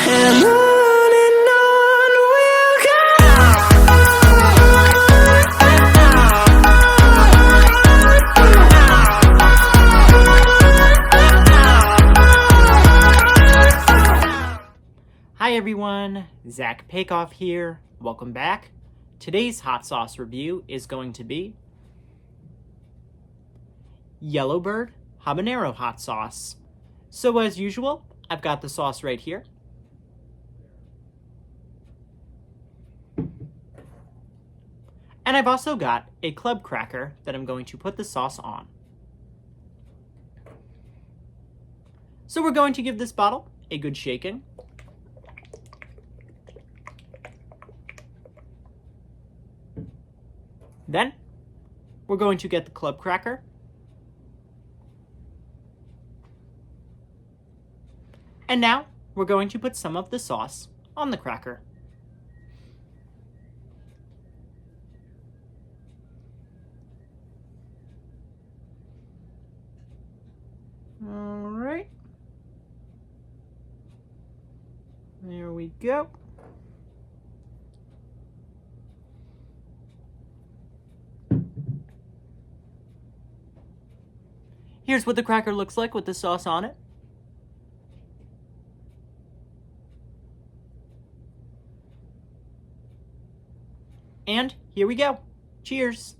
and on we'll go. Hi everyone, Zach Pakoff here. Welcome back. Today's hot sauce review is going to be Yellowbird Habanero hot sauce. So as usual, I've got the sauce right here. And I've also got a club cracker that I'm going to put the sauce on. So we're going to give this bottle a good shaking. Then, we're going to get the club cracker. And now, we're going to put some of the sauce on the cracker. All right. There we go. Here's what the cracker looks like with the sauce on it. And here we go. Cheers.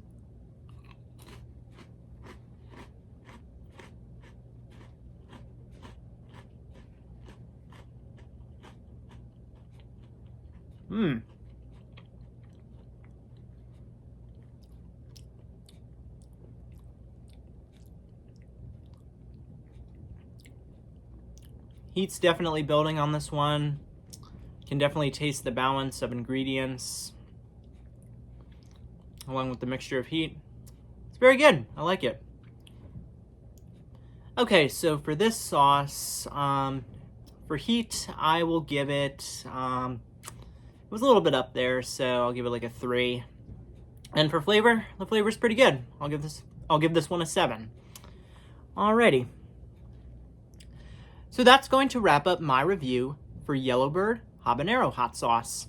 Heat's definitely building on this one. Can definitely taste the balance of ingredients along with the mixture of heat. It's very good. I like it. Okay, so for this sauce, for heat, I will give it, it was a little bit up there, so I'll give it like a 3. And for flavor, the flavor's pretty good. I'll give this one a 7. Alrighty. So that's going to wrap up my review for Yellowbird Habanero hot sauce.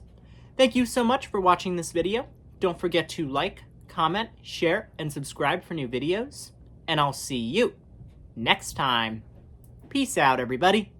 Thank you so much for watching this video. Don't forget to like, comment, share, and subscribe for new videos. And I'll see you next time. Peace out, everybody.